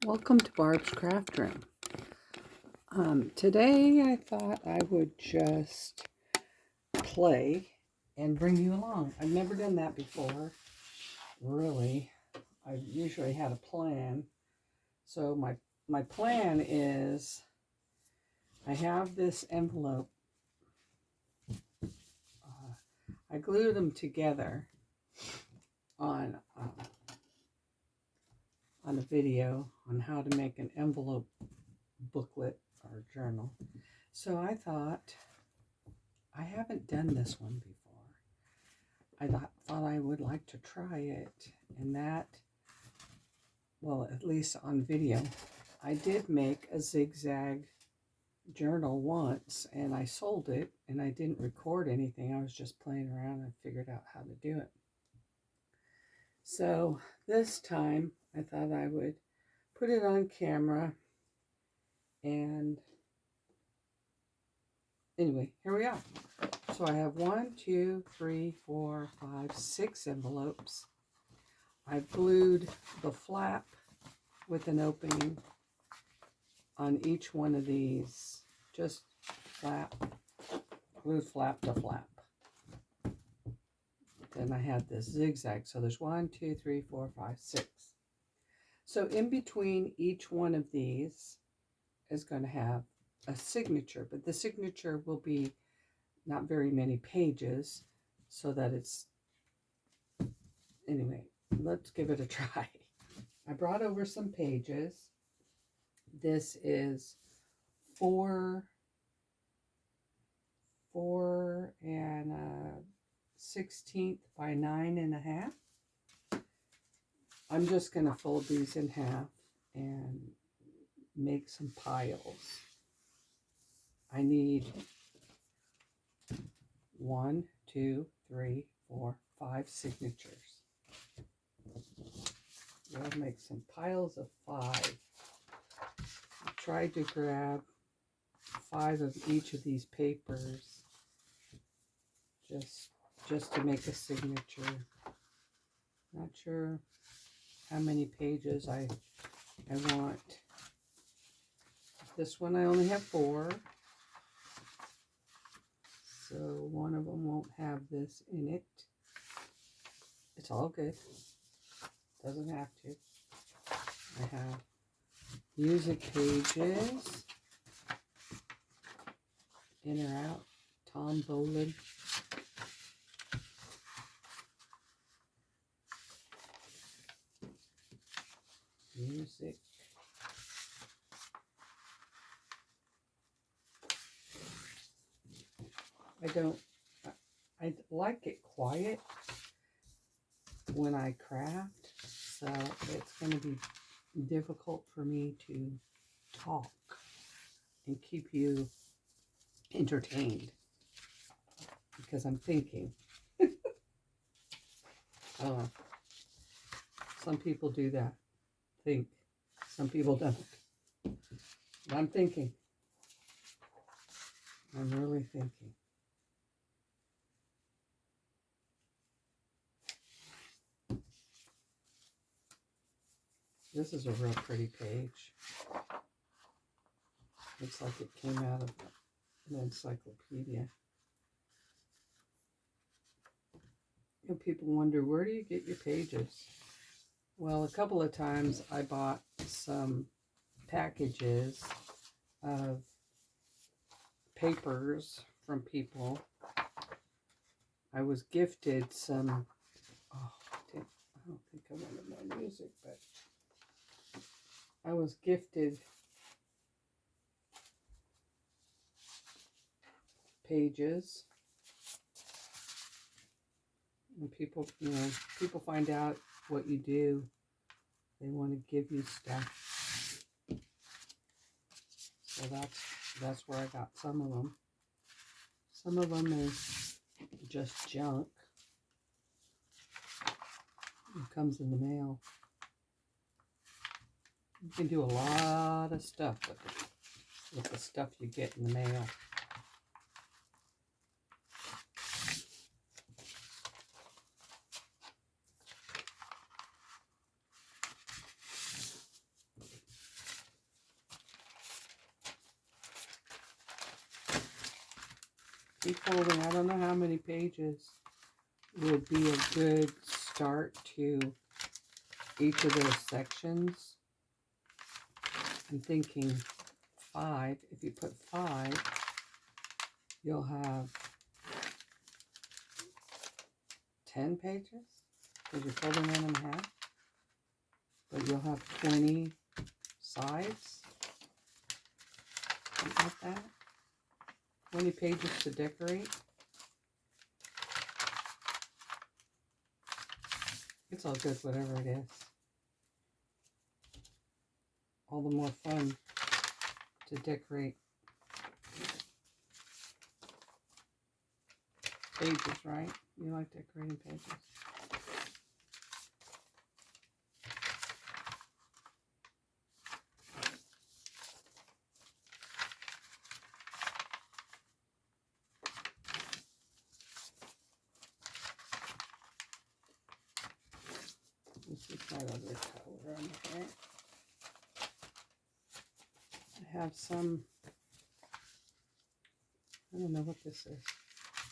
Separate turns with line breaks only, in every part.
Welcome to Barb's Craft Room. Today I thought I would just play and bring you along. I've never done that before, really. I've usually had a plan. So my plan is I have this envelope. I glued them together on a video on how to make an envelope booklet or journal. So I thought, I haven't done this one before. I thought I would like to try it, and that, well, at least on video. I did make a zigzag journal once, and I sold it, and I didn't record anything. I was just playing around and figured out how to do it. So this time, I thought I would put it on camera, and anyway, here we are. So I have 1, 2, 3, 4, 5, 6 envelopes. I've glued the flap with an opening on each one of these. Just flap, glue flap to flap. Then I have this zigzag. So there's 1, 2, 3, 4, 5, 6. So in between each one of these is going to have a signature, but the signature will be not very many pages, so that it's, anyway, let's give it a try. I brought over some pages. This is 4 and 1/16 by 9.5. I'm just going to fold these in half and make some piles. I need 1, 2, 3, 4, 5 signatures. We'll make some piles of 5. I tried to grab 5 of each of these papers just to make a signature. Not sure how many pages I want. This one I only have 4. So one of them won't have this in it. It's all good. Doesn't have to. I have music pages. In or out. Tom Boland. Music. I like it quiet when I craft, so it's going to be difficult for me to talk and keep you entertained because I'm thinking. I don't know. Some people do that. Think. Some people don't. But I'm thinking. I'm really thinking. This is a real pretty page. Looks like it came out of an encyclopedia. And people wonder, where do you get your pages? Well, a couple of times I bought some packages of papers from people. I was gifted some, I don't think I wanted my music, but I was gifted pages. And people, people find out what you do. They want to give you stuff. So that's where I got some of them. Some of them is just junk. It comes in the mail. You can do a lot of stuff with the stuff you get in the mail. keep folding. I don't know how many pages would be a good start to each of those sections. I'm thinking 5. If you put 5, you'll have 10 pages because you're folding them in half. But you'll have 20 sides, something like that. 20 pages to decorate. It's all good, whatever it is. All the more fun to decorate pages, right? You like decorating pages. This is my other color on here. I have some, I don't know what this is.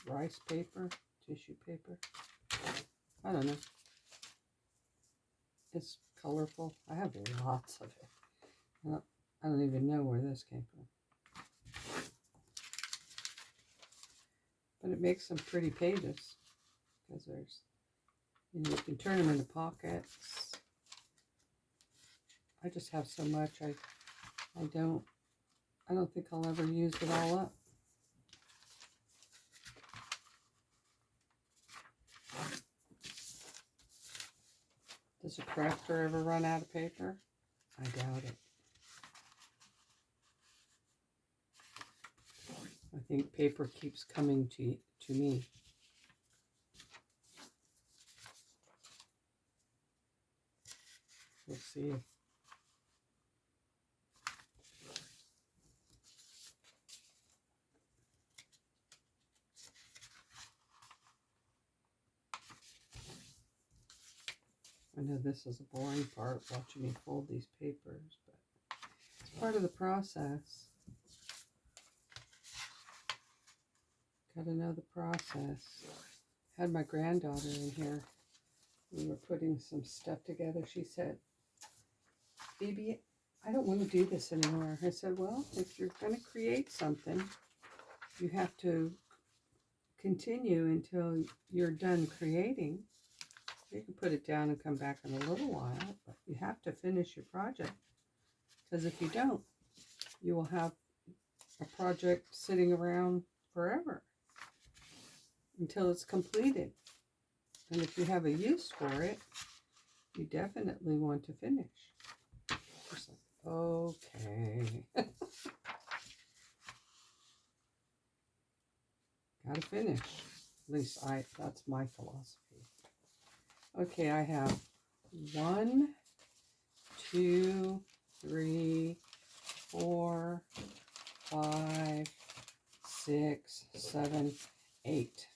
Rice paper, tissue paper. I don't know. It's colorful. I have lots of it. I don't even know where this came from. But it makes some pretty pages. Because there's, you know, you can turn them into pockets. I just have so much. I don't think I'll ever use it all up. Does a crafter ever run out of paper? I doubt it. I think paper keeps coming to me. We'll see. I know this is a boring part, watching me fold these papers, but it's part of the process. Gotta know the process. Had my granddaughter in here. We were putting some stuff together. She said, "Baby, I don't want to do this anymore." I said, "Well, if you're going to create something, you have to continue until you're done creating. You can put it down and come back in a little while, but you have to finish your project. Because if you don't, you will have a project sitting around forever until it's completed. And if you have a use for it, you definitely want to finish." Just like, okay. Gotta finish. At least that's my philosophy. Okay, I have 1, 2, 3, 4, 5, 6, 7, 8.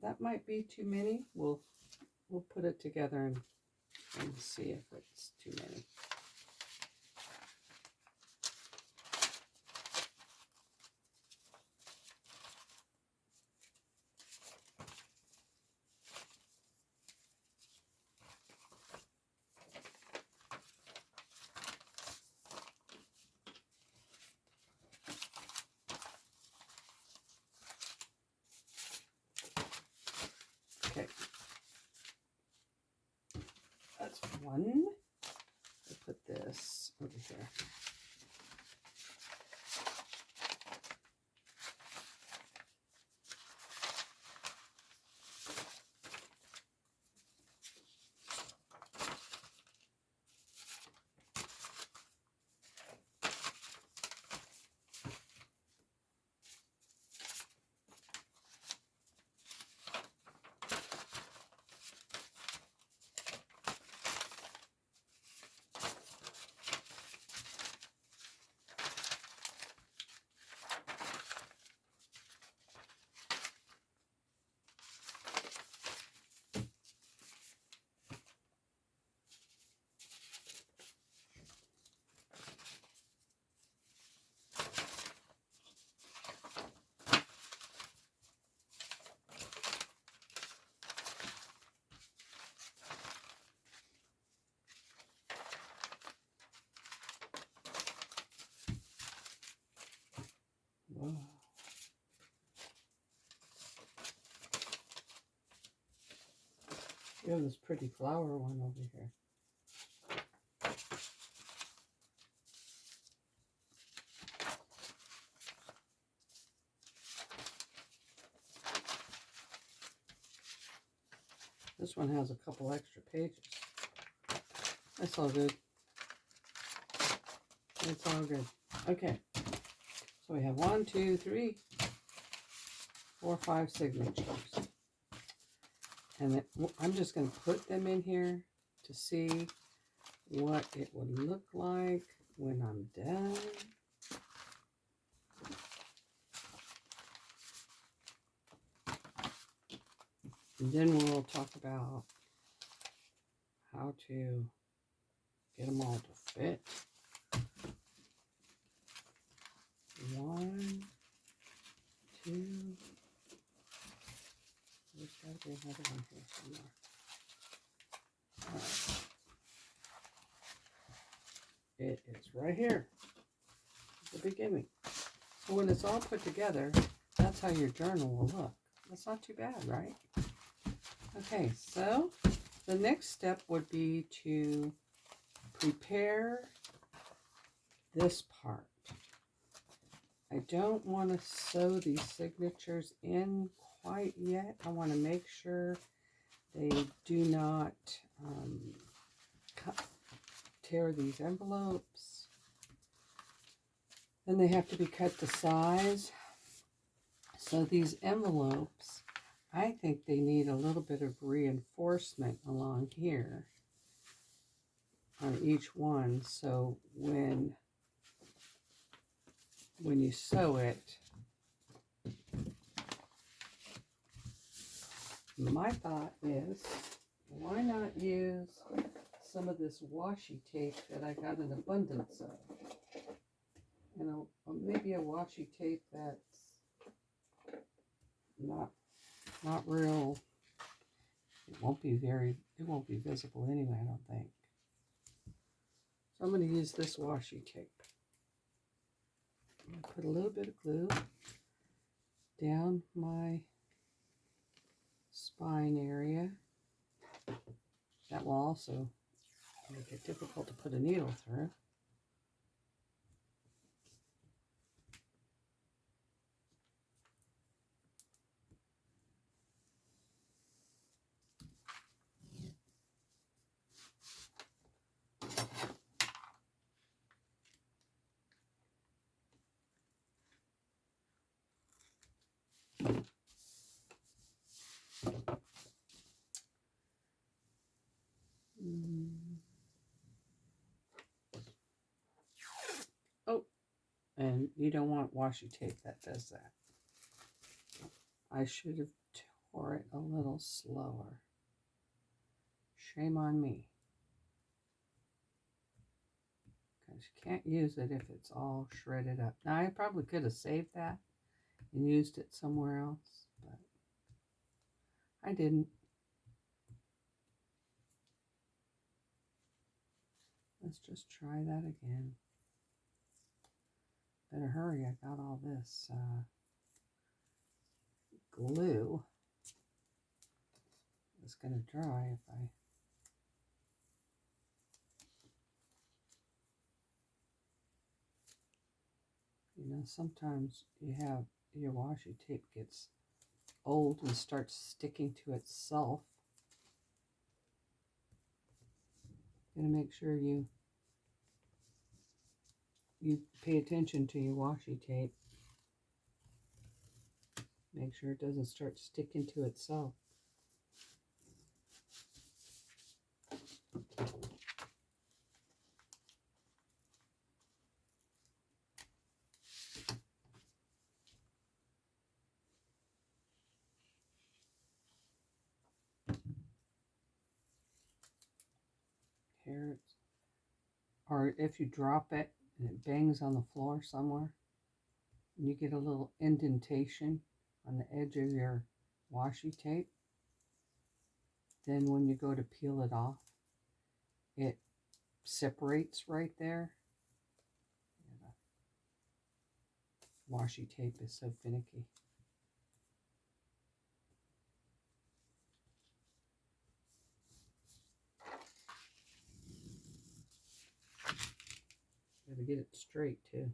That might be too many. We'll put it together and see if it's too many. Okay, that's 1. I'll put this over here. Whoa. You have this pretty flower one over here. This one has a couple extra pages. That's all good. It's all good. Okay. So we have 1, 2, 3, 4, 5 signatures. And I'm just going to put them in here to see what it would look like when I'm done. And then we'll talk about how to get them all to fit. 1, 2. There's got to be another one here somewhere. All right. It is right here at the beginning. So when it's all put together, that's how your journal will look. That's not too bad, right? Okay, so the next step would be to prepare this part. I don't want to sew these signatures in quite yet. I want to make sure they do not tear these envelopes. Then they have to be cut to size. So these envelopes, I think they need a little bit of reinforcement along here on each one. So when you sew it, my thought is, why not use some of this washi tape that I got an abundance of? You know, maybe a washi tape that's not real. It won't be visible anyway, I don't think. So I'm going to use this washi tape. I'm going to put a little bit of glue down my spine area. That will also make it difficult to put a needle through. Oh, and you don't want washi tape that does that. I should have tore it a little slower. Shame on me. Because you can't use it if it's all shredded up. Now, I probably could have saved that and used it somewhere else, but I didn't. Let's just try that again. Better hurry, I got all this glue. It's going to dry if I... You know, sometimes you have your washi tape gets old and starts sticking to itself. You gotta make sure you pay attention to your washi tape. Make sure it doesn't start sticking to itself. Here, or if you drop it and it bangs on the floor somewhere, and you get a little indentation on the edge of your washi tape, then when you go to peel it off, it separates right there. washi tape is so finicky. Gotta get it straight too.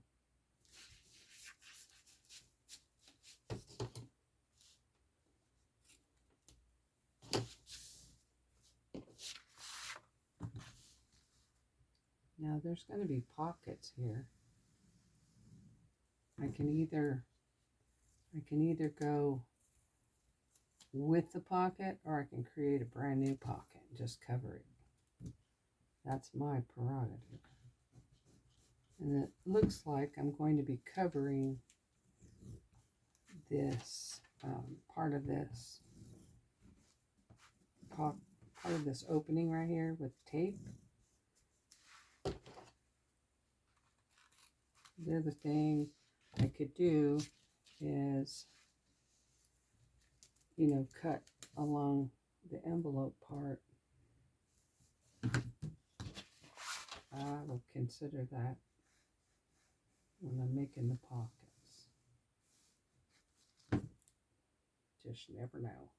Now there's going to be pockets here. I can either go with the pocket, or I can create a brand new pocket and just cover it. That's my prerogative. And it looks like I'm going to be covering this part of this opening right here with tape. The other thing I could do is, you know, cut along the envelope part. I will consider that when I'm making the pockets. Just never know.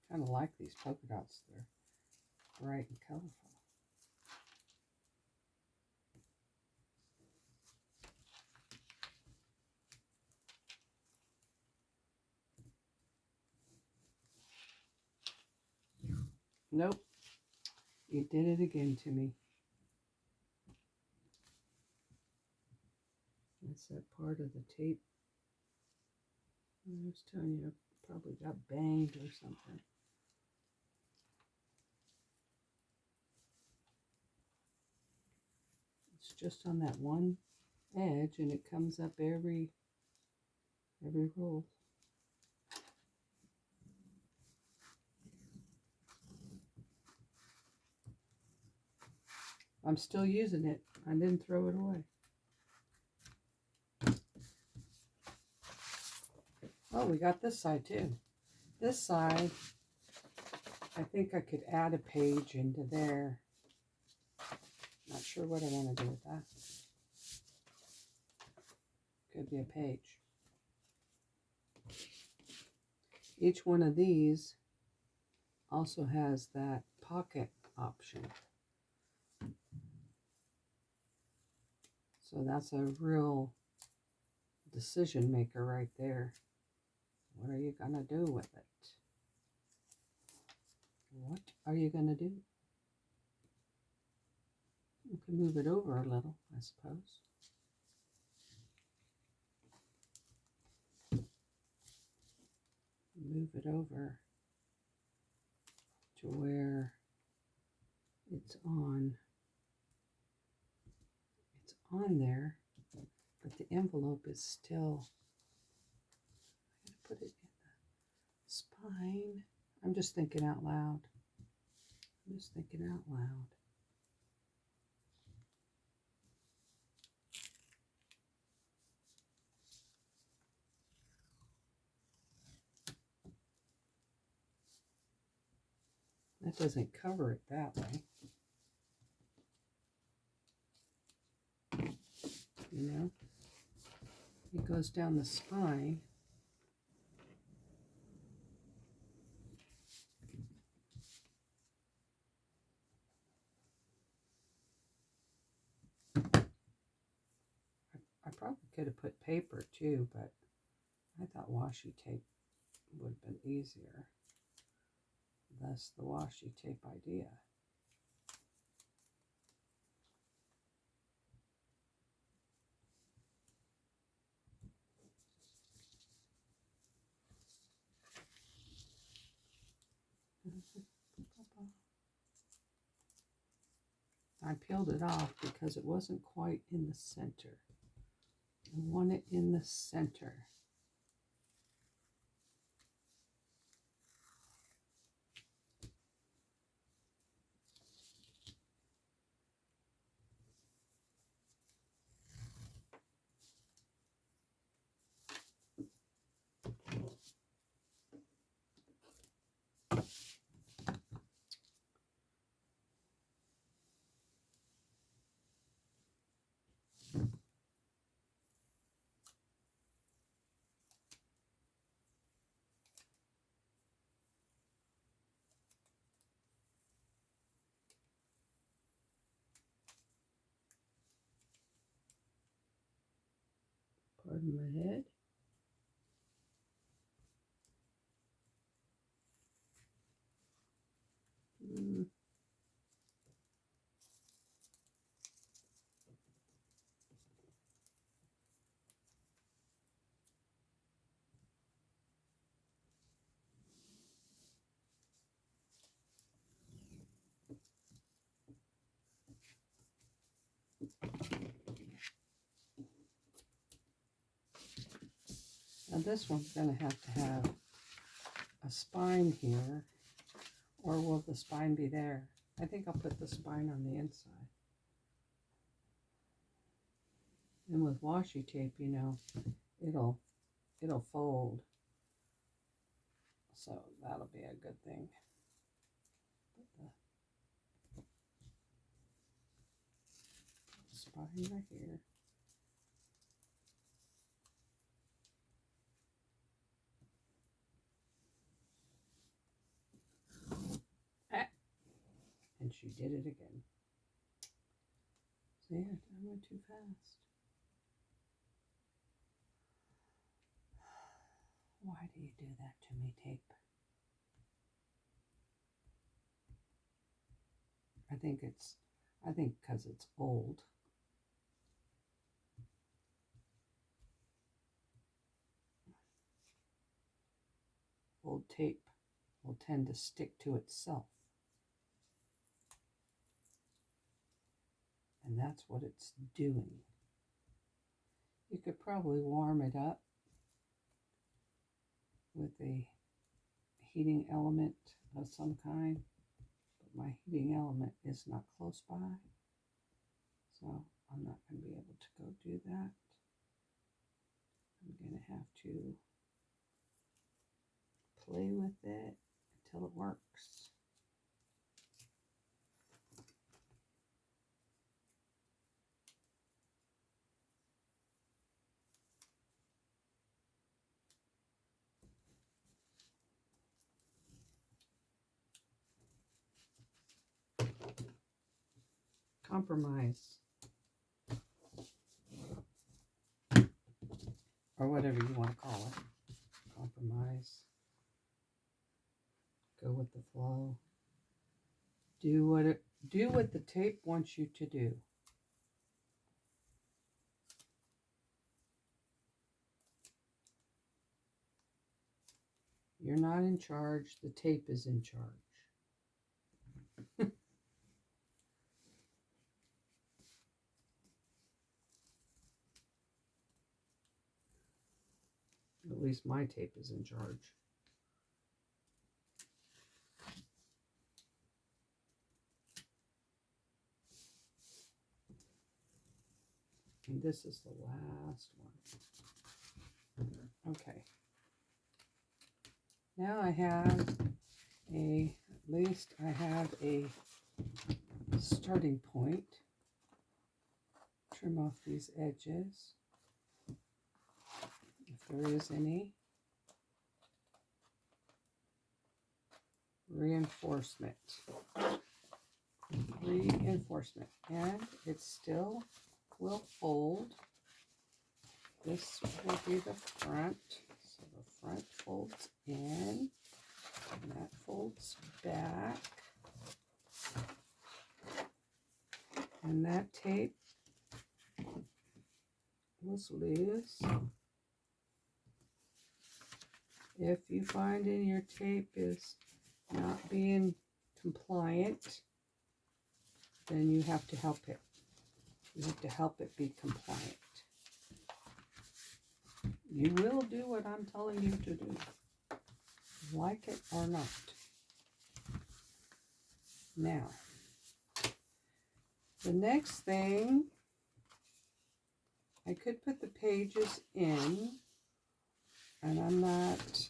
Kind of like these polka dots. They're bright and colorful. Nope. You did it again to me. That's that part of the tape. I was telling you, I probably got banged or something. It's just on that one edge, and it comes up every roll. I'm still using it. I didn't throw it away. Oh, we got this side too. This side, I think I could add a page into there. Not sure what I want to do with that. Could be a page. Each one of these also has that pocket option. So that's a real decision maker right there. What are you going to do with it? What are you going to do? You can move it over a little, I suppose. Move it over to where it's on there, but the envelope is still, I'm going to put it in the spine. I'm just thinking out loud. That doesn't cover it that way. You know, it goes down the spine. I probably could have put paper too, but I thought washi tape would have been easier. Thus the washi tape idea. I peeled it off because it wasn't quite in the center. I want it in the center. Turn my head. Now this one's going to have a spine here, or will the spine be there? I think I'll put the spine on the inside. And with washi tape, you know, it'll fold. So that'll be a good thing. Put the spine right here. And she did it again. So yeah, I went too fast. Why do you do that to me, tape? I think because it's old. Old tape will tend to stick to itself. And that's what it's doing. You could probably warm it up with a heating element of some kind, but my heating element is not close by, so I'm not going to be able to go do that. I'm going to have to play with it until it works. Compromise, or whatever you want to call it. Compromise. Go with the flow. Do what the tape wants you to do. You're not in charge. The tape is in charge. At least my tape is in charge. And this is the last one. Okay. Now I have at least I have a starting point. Trim off these edges, if there is any. Reinforcement, and it still will fold. This will be the front, so the front folds in, and that folds back, and that tape was loose. If you find in your tape is not being compliant, then you have to help it. You have to help it be compliant. You will do what I'm telling you to do, like it or not. Now, the next thing, I could put the pages in, and I'm not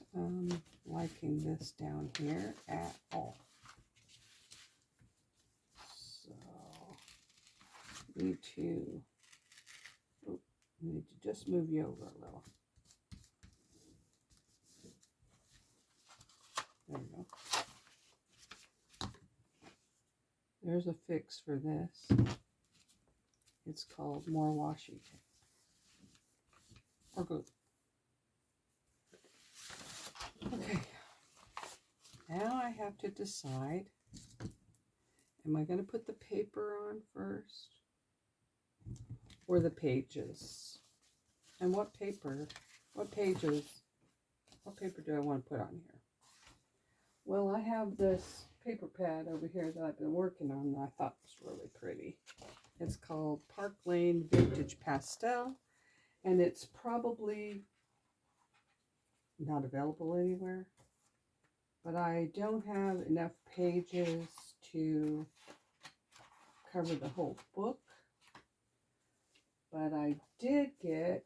liking this down here at all. So, need to just move you over a little. There we go. There's a fix for this. It's called more washi tape. or glue. Okay, now I have to decide, am I going to put the paper on first or the pages? And what paper do I want to put on here? Well, I have this paper pad over here that I've been working on that I thought was really pretty. It's called Park Lane Vintage Pastel, and it's probably not available anywhere, but I don't have enough pages to cover the whole book. But I did get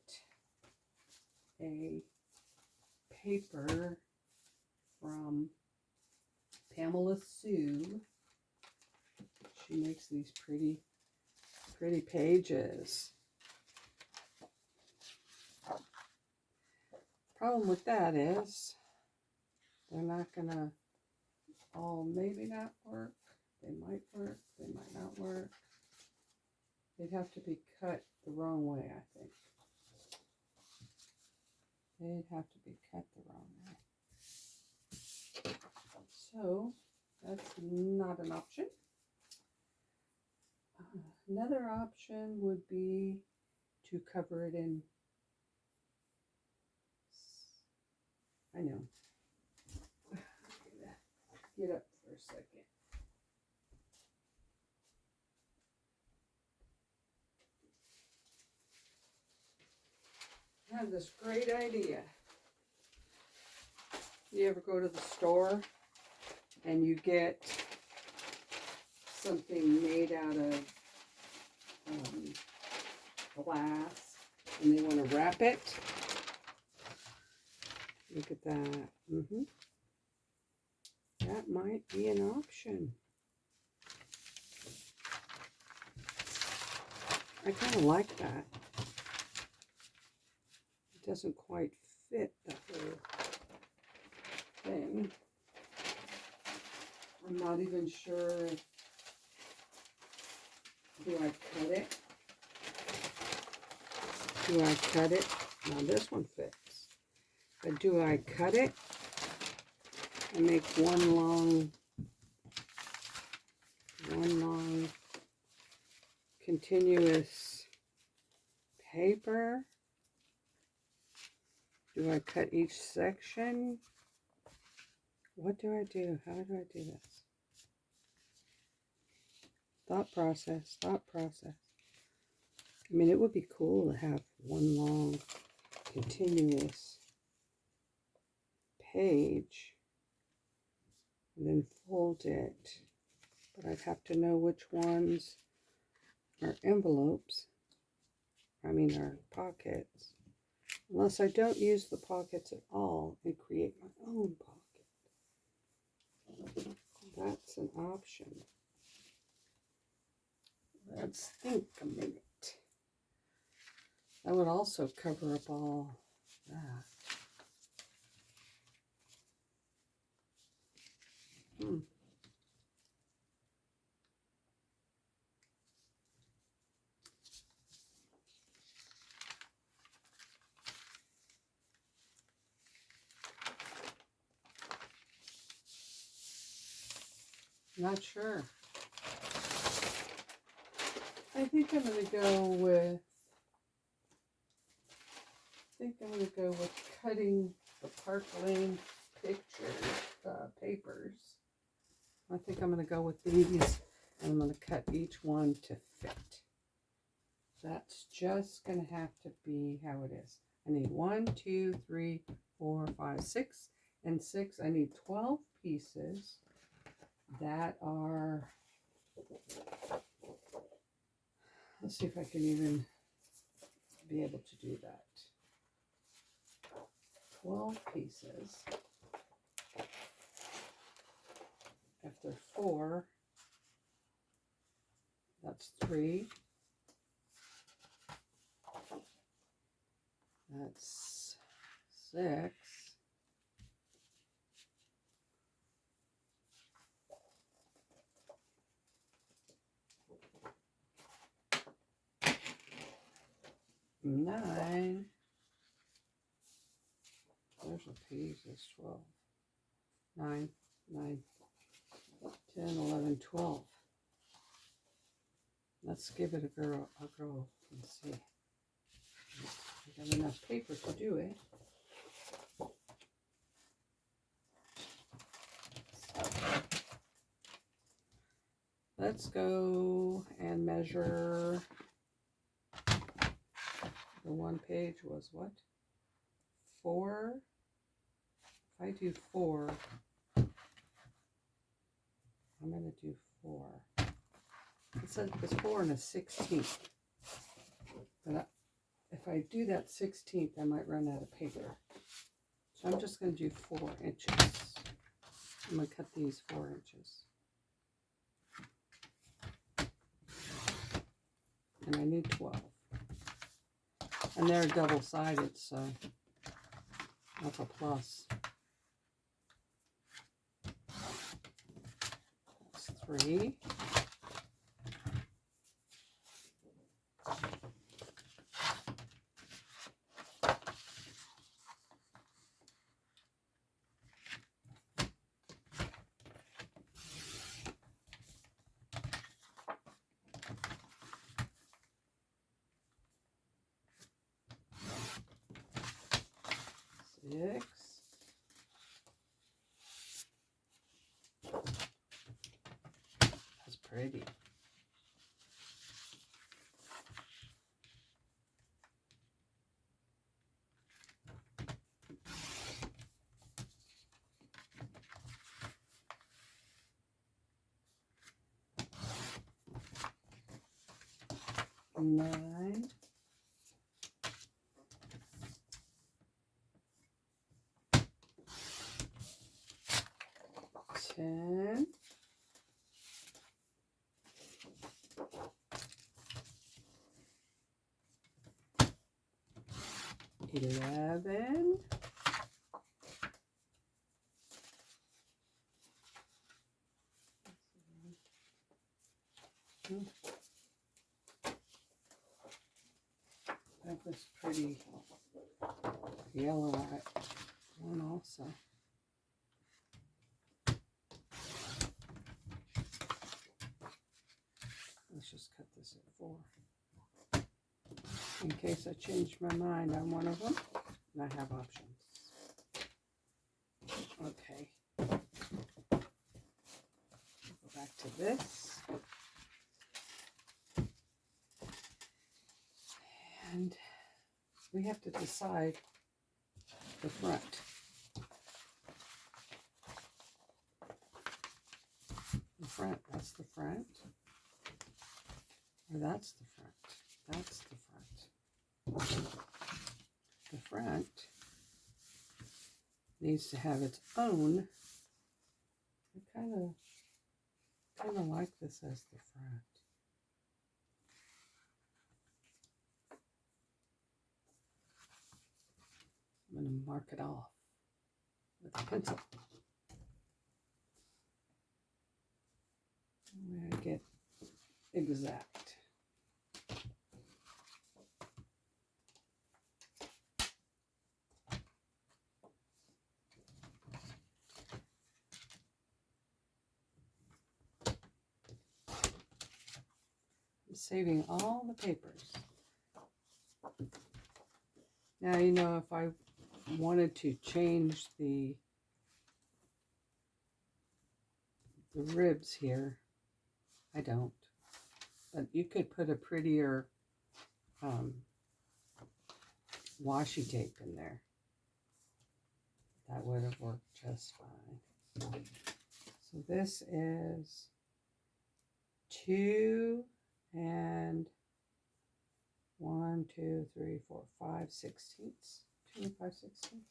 a paper from Pamela Sue. She makes these pretty pages. Problem with that is they're not gonna all maybe not work. They might work, they might not work. They'd have to be cut the wrong way, I think. They'd have to be cut the wrong way. So that's not an option. Another option would be to cover it in, I know, get up for a second. I have this great idea. You ever go to the store and you get something made out of glass and they want to wrap it? Look at that. That might be an option. I kind of like that. It doesn't quite fit the whole thing. I'm not even sure. Do I cut it? Do I cut it? Now this one fits. But do I cut it and make one long continuous paper? Do I cut each section? What do I do? How do I do this? Thought process. I mean, it would be cool to have one long continuous page and then fold it. But I'd have to know which ones are envelopes. I mean, are pockets. Unless I don't use the pockets at all and create my own pocket. That's an option. Let's think a minute. That would also cover up all that. Not sure. I think I'm going to go with cutting the Park Lane papers. I think I'm going to go with these, and I'm going to cut each one to fit. That's just going to have to be how it is. I need 1, 2, 3, 4, 5, 6, and 6. I need 12 pieces that are, let's see if I can even be able to do that. 12 pieces. If they're 4, that's 3. That's 6. Nine. What page is 12? 9, 9, 10, 11, 12. Let's give it a go and see. I got enough paper to do it. Let's go and measure. The one page was what? 4. If I do 4, I'm going to do 4. It says it's 4 and a 16th. But if I do that 16th, I might run out of paper. So I'm just going to do 4 inches. I'm going to cut these 4 inches. And I need 12. And they're double-sided, so that's a plus. That's 3. Six. That's pretty. Nine. 10. 11. 'That was pretty yellow one also. Let's just cut this at 4. In case I change my mind on one of them, and I have options. Okay. Go back to this. And we have to decide the front. The front, that's the front. Or that's the front. That's the front. The front needs to have its own. I kind of like this as the front. I'm going to mark it off with a pencil. I'm going to get exact. I'm saving all the papers. Now, you know, if I wanted to change the ribs here, I don't. But you could put a prettier washi tape in there. That would have worked just fine. So this is 2 and 1, 2, 3, 4, 5 sixteenths. 2 and 5 sixteenths.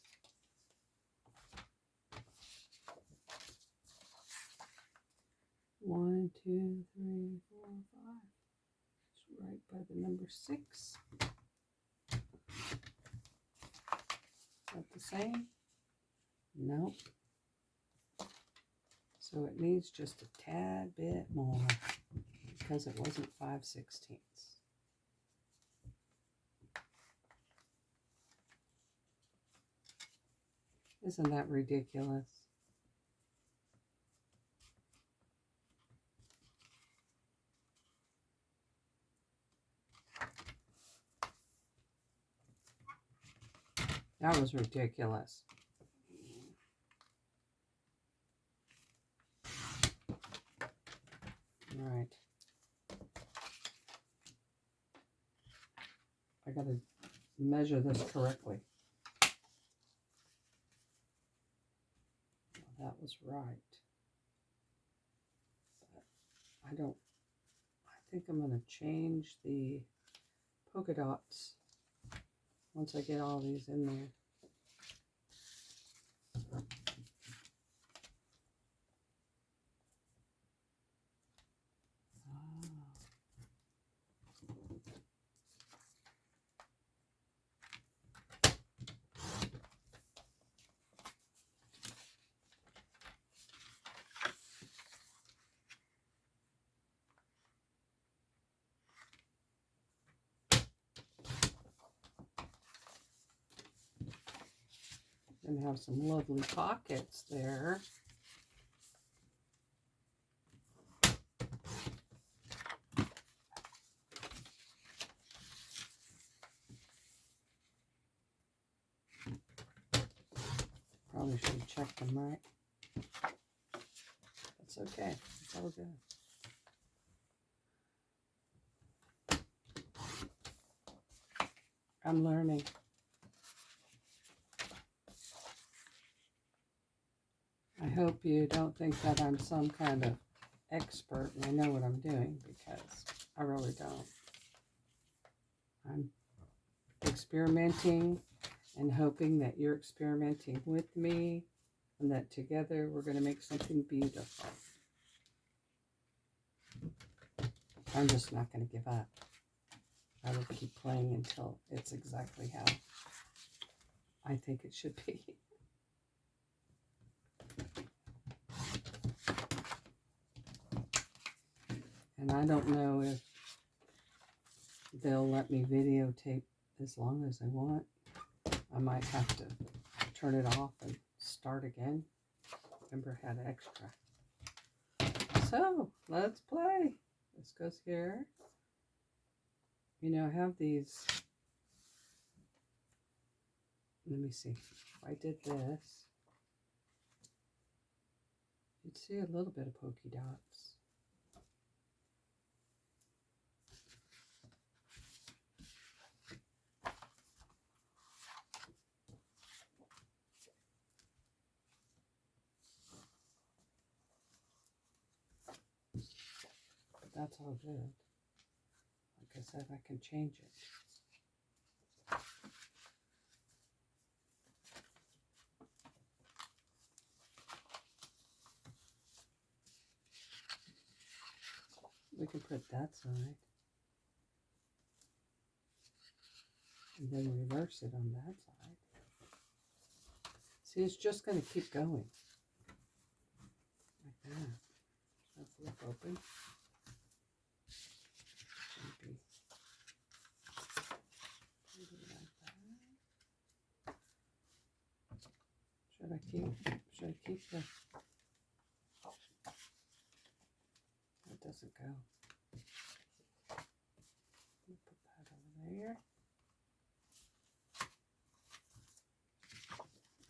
One, 2, 3, 4, 5. It's right by the number 6. Is that the same? Nope. So it needs just a tad bit more because it wasn't 5 sixteenths. Isn't that ridiculous? That was ridiculous. All right. I got to measure this correctly. Well, that was right. But I think I'm going to change the polka dots once I get all these in there. And have some lovely pockets there. Probably should have checked them right. That's okay. It's all good. I'm learning. I hope you don't think that I'm some kind of expert and I know what I'm doing, because I really don't. I'm experimenting and hoping that you're experimenting with me and that together we're going to make something beautiful. I'm just not going to give up. I will keep playing until it's exactly how I think it should be. And I don't know if they'll let me videotape as long as I want. I might have to turn it off and start again. Remember, I had extra. So, let's play. This goes here. You know, I have these. Let me see. If I did this, you'd see a little bit of polka dots. But that's all good. Like I said, I can change it. We can put that side. And then reverse it on that side. See, it's just going to keep going. Like that. So flip open. Maybe like that. Should I keep the... That doesn't go. Put that over there.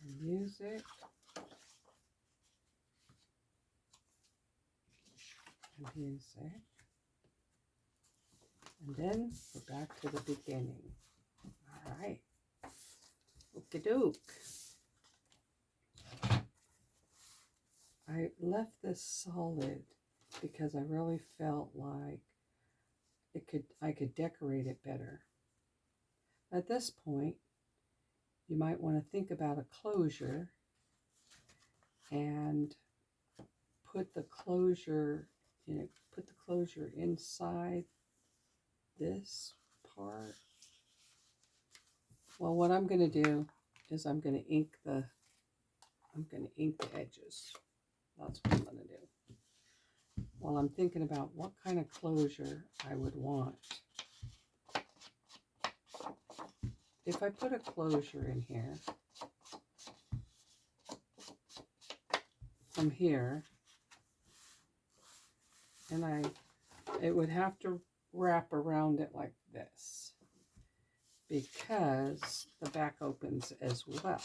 And music. And music. And then we're back to the beginning. All right. Okie doke. I left this solid because I really felt like I could decorate it better. At this point, you might want to think about a closure and put the closure inside this part. Well, what I'm going to do is I'm going to ink the edges. That's what I'm going to do. Well, I'm thinking about what kind of closure I would want. If I put a closure in here, from here, and it would have to wrap around it like this because the back opens as well.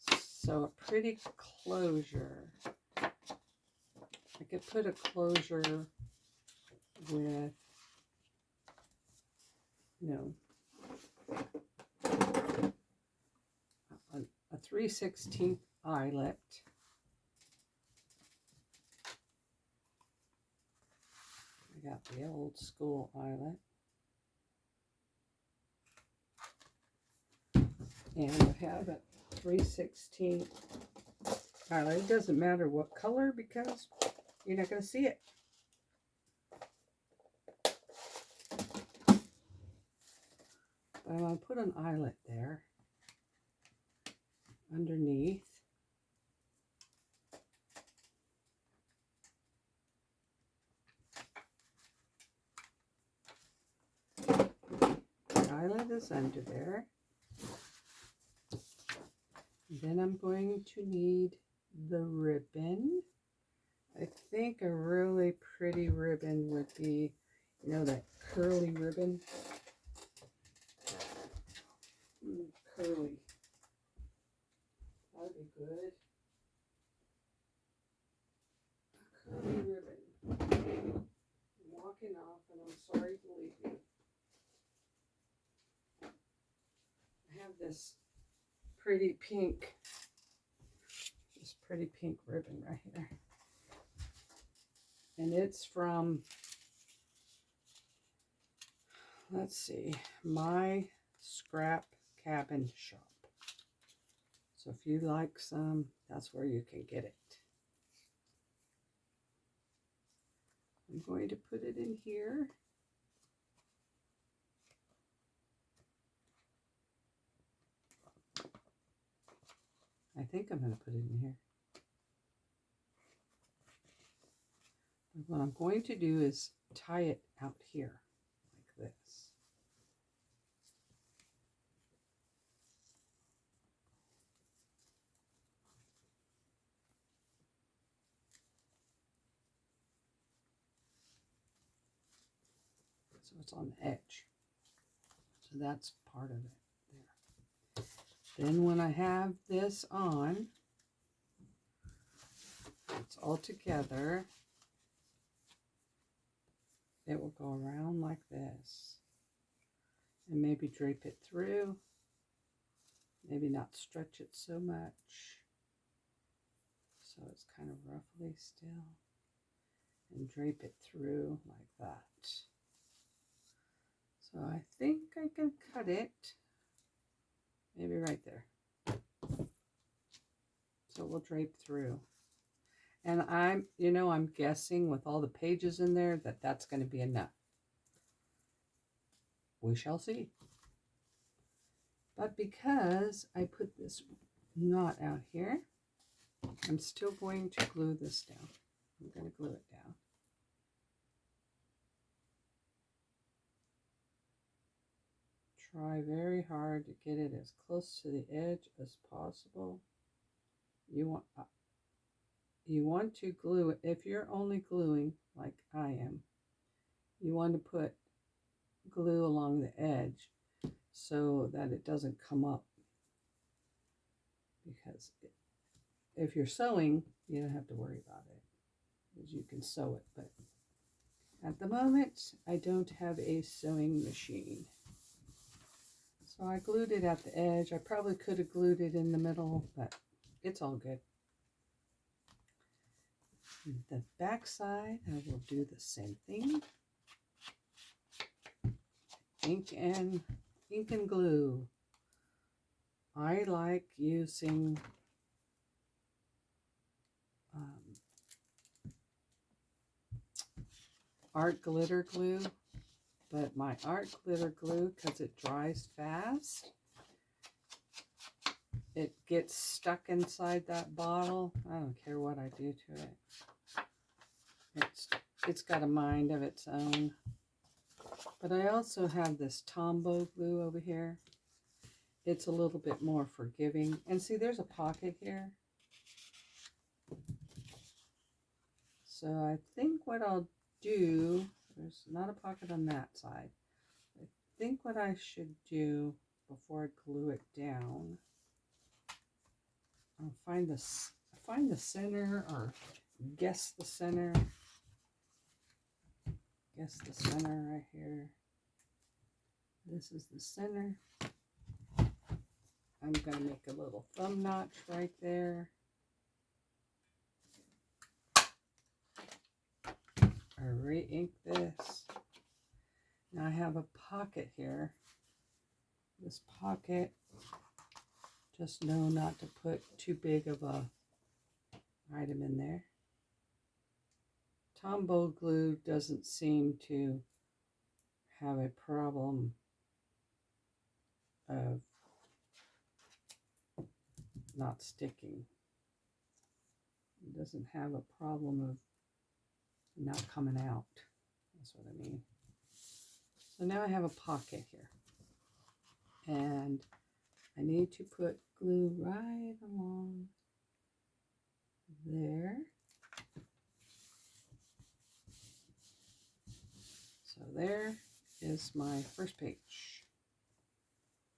So a pretty closure. I could put a closure with, you know, a 3/16 eyelet. I got the old school eyelet. And I have a 3/16 eyelet. It doesn't matter what color because you're not going to see it. But I'm going to put an eyelet there underneath. The eyelet is under there. Then I'm going to need the ribbon. I think a really pretty ribbon would be, you know, that curly ribbon. Curly. That'd be good. A curly ribbon. I'm walking off and I'm sorry to leave you. I have this pretty pink ribbon right here. And it's from, let's see, My Scrap Cabin Shop. So if you like some, that's where you can get it. I'm going to put it in here. I think I'm going to put it in here. What I'm going to do is tie it out here like this. So it's on the edge. So that's part of it there. Then when I have this on, it's all together. It will go around like this. And maybe drape it through. Maybe not stretch it so much. So it's kind of roughly still. And drape it through like that. So I think I can cut it. Maybe right there. So we'll drape through. And I'm guessing with all the pages in there that that's going to be enough. We shall see. But because I put this knot out here, I'm still going to glue this down. I'm going to glue it down. Try very hard to get it as close to the edge as possible. You want to glue it. If you're only gluing like I am, you want to put glue along the edge so that it doesn't come up. Because if you're sewing, you don't have to worry about it, because you can sew it. But at the moment, I don't have a sewing machine. So I glued it at the edge. I probably could have glued it in the middle, but it's all good. The back side, I will do the same thing. Ink and glue. I like using art glitter glue, but my art glitter glue, because it dries fast, it gets stuck inside that bottle. I don't care what I do to it. It's got a mind of its own. But I also have this Tombow glue over here. It's a little bit more forgiving. And see, there's a pocket here. So I think what I'll do, there's not a pocket on that side. I think what I should do before I glue it down, I'll find the center, or guess the center. Guess the center right here. This is the center. I'm going to make a little thumb notch right there. I re-ink this. Now I have a pocket here. This pocket, just know not to put too big of a item in there. Tombow glue doesn't seem to have a problem of not sticking. It doesn't have a problem of not coming out. That's what I mean. So now I have a pocket here. And I need to put glue right along there. So there is my first page.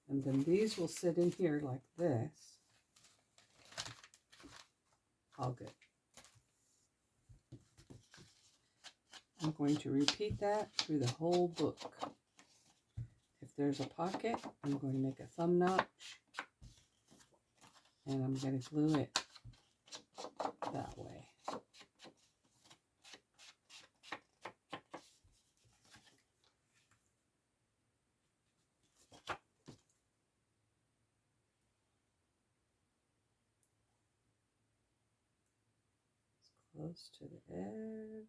And then these will sit in here like this. All good. I'm going to repeat that through the whole book. If there's a pocket, I'm going to make a thumb notch. And I'm going to glue it that way. Close to the edge.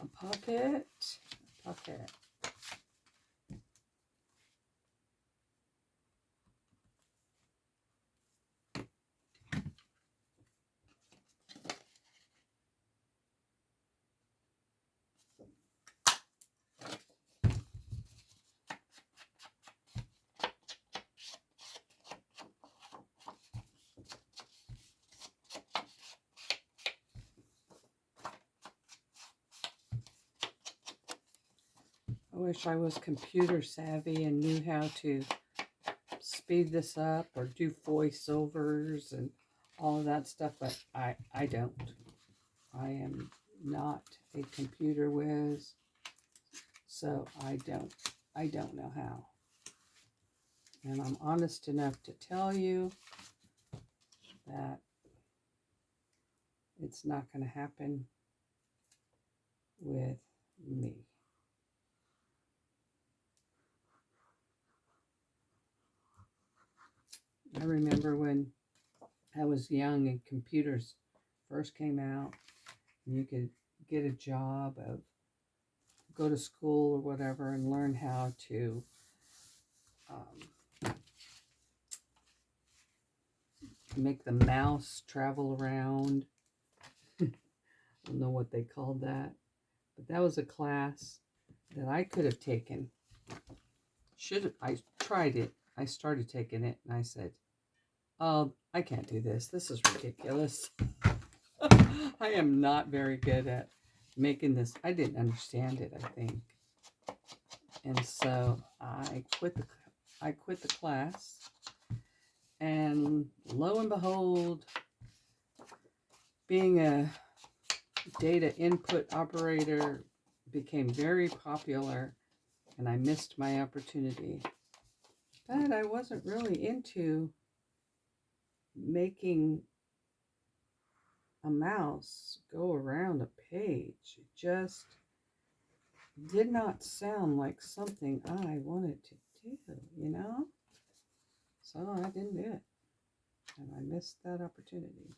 A pocket, pocket. I wish I was computer savvy and knew how to speed this up or do voiceovers and all of that stuff, but I don't. I am not a computer whiz, so I don't know how. And I'm honest enough to tell you that it's not going to happen with me. I remember when I was young and computers first came out, and you could get a job of go to school or whatever and learn how to make the mouse travel around. I don't know what they called that, but that was a class that I could have taken. I tried it. I started taking it and I said, oh, I can't do this. This is ridiculous. I am not very good at making this. I didn't understand it, I think. And so I quit the class. And lo and behold, being a data input operator became very popular, and I missed my opportunity. But I wasn't really into making a mouse go around a page. It just did not sound like something I wanted to do, you know? So I didn't do it. And I missed that opportunity.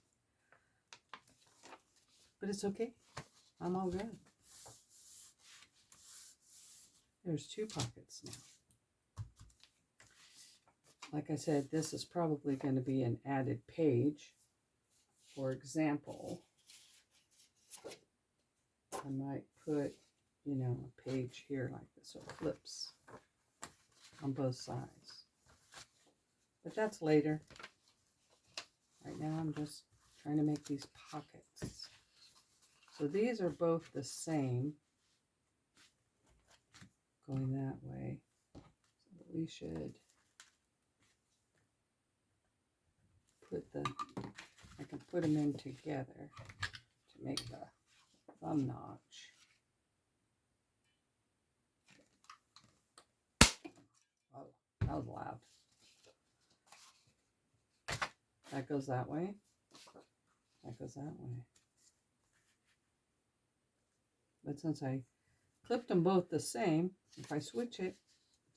But it's okay. I'm all good. There's 2 pockets now. Like I said, this is probably going to be an added page. For example, I might put, you know, a page here like this, so it flips on both sides. But that's later. Right now I'm just trying to make these pockets. So these are both the same, going that way. So we should put I can put them in together to make the thumb notch. Oh, that was loud. That goes that way. That goes that way. But since I clipped them both the same, if I switch it,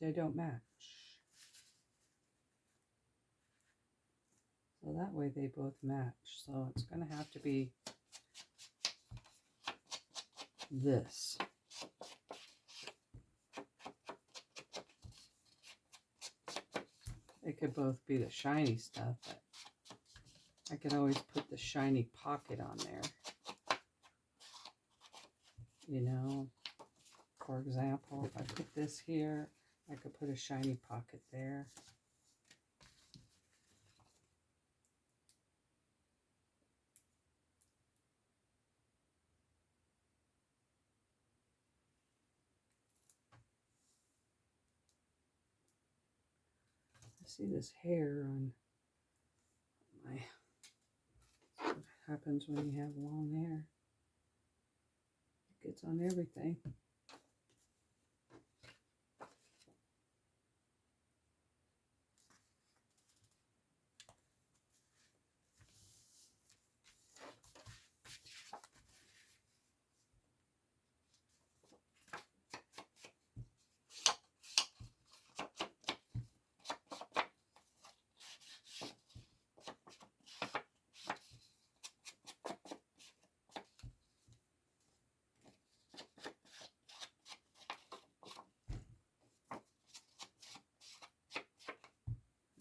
they don't match. So that way they both match. So it's going to have to be this. It could both be the shiny stuff, but I could always put the shiny pocket on there. You know, for example, if I put this here, I could put a shiny pocket there. I see this hair on my, what happens when you have long hair. It gets on everything.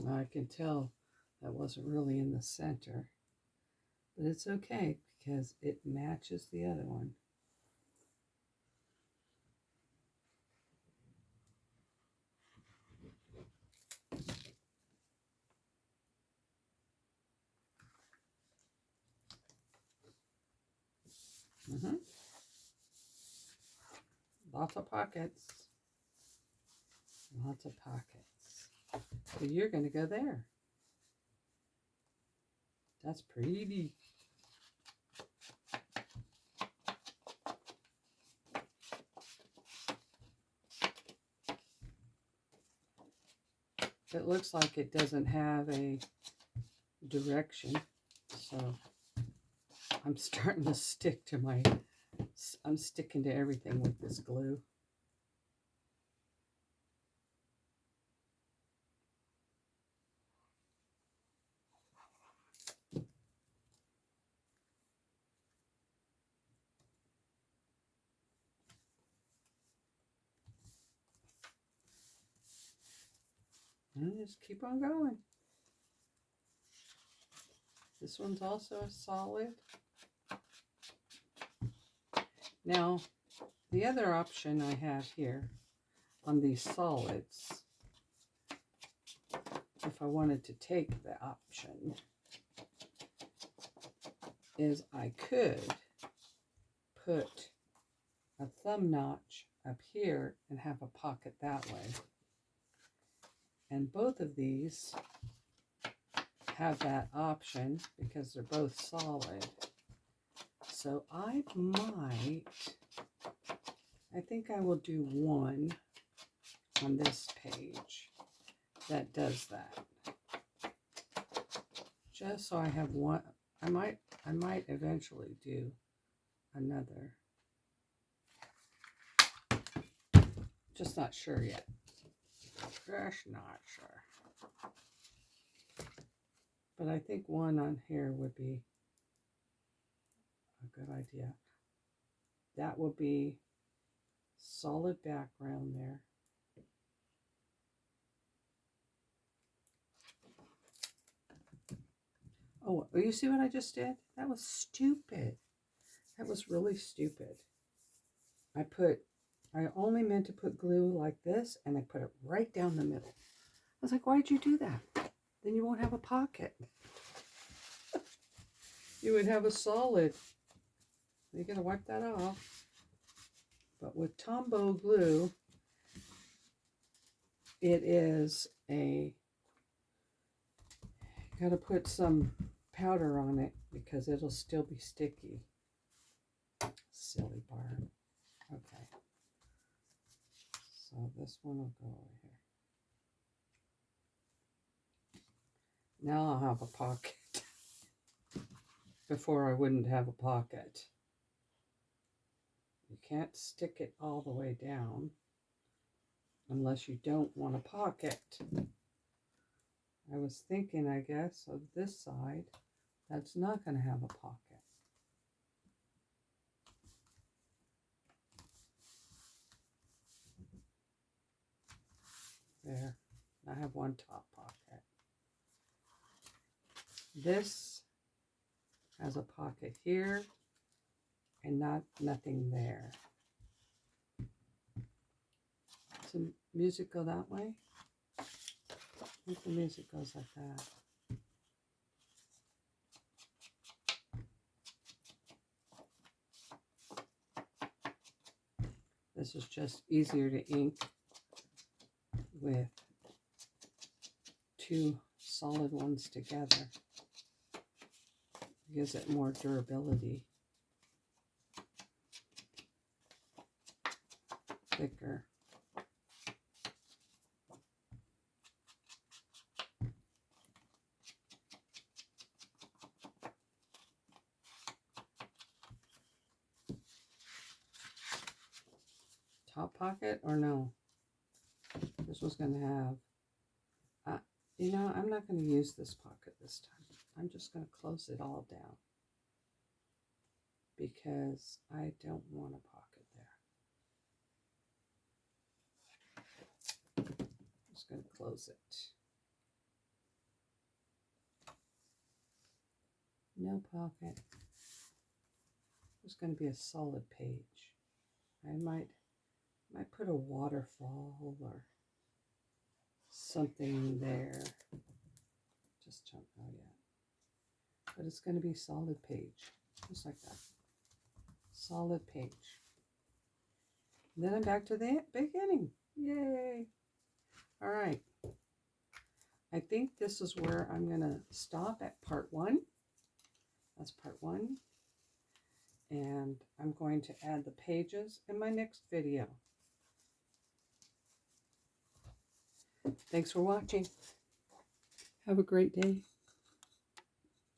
Now I can tell that wasn't really in the center, but it's okay because it matches the other one. Lots of pockets. Lots of pockets. So you're going to go there. That's pretty. It looks like it doesn't have a direction, so I'm starting to stick to I'm sticking to everything with this glue. And just keep on going. This one's also a solid. Now, the other option I have here on these solids, if I wanted to take the option, is I could put a thumb notch up here and have a pocket that way. And both of these have that option because they're both solid. So I think I will do one on this page that does that. Just so I have one. I might eventually do another. Just not sure yet. Just not sure. But I think one on here would be a good idea. That will be solid background there. Oh, you see what I just did? That was stupid. That was really stupid. I only meant to put glue like this, and I put it right down the middle. I was like, why'd you do that? Then you won't have a pocket. You would have a solid. You gotta wipe that off. But with Tombow glue, it is you gotta put some powder on it because it'll still be sticky. Silly Barb. Okay. So this one will go over here. Now I'll have a pocket. Before I wouldn't have a pocket. You can't stick it all the way down unless you don't want a pocket. I was thinking, I guess, of this side that's not going to have a pocket. There, I have one top pocket. This has a pocket here and nothing there. Does the music go that way? I think the music goes like that. This is just easier to ink with two solid ones together. Gives it more durability. Thicker. Top pocket or no? This was going to have, you know, I'm not going to use this pocket this time. I'm just going to close it all down because I don't want a pocket there. I'm just going to close it. No pocket. There's going to be a solid page. I might put a waterfall or something there. Just don't know yet. But it's going to be a solid page, just like that. Solid page. And then I'm back to the beginning. Yay! All right. I think this is where I'm going to stop at part 1. That's part 1. And I'm going to add the pages in my next video. Thanks for watching. Have a great day.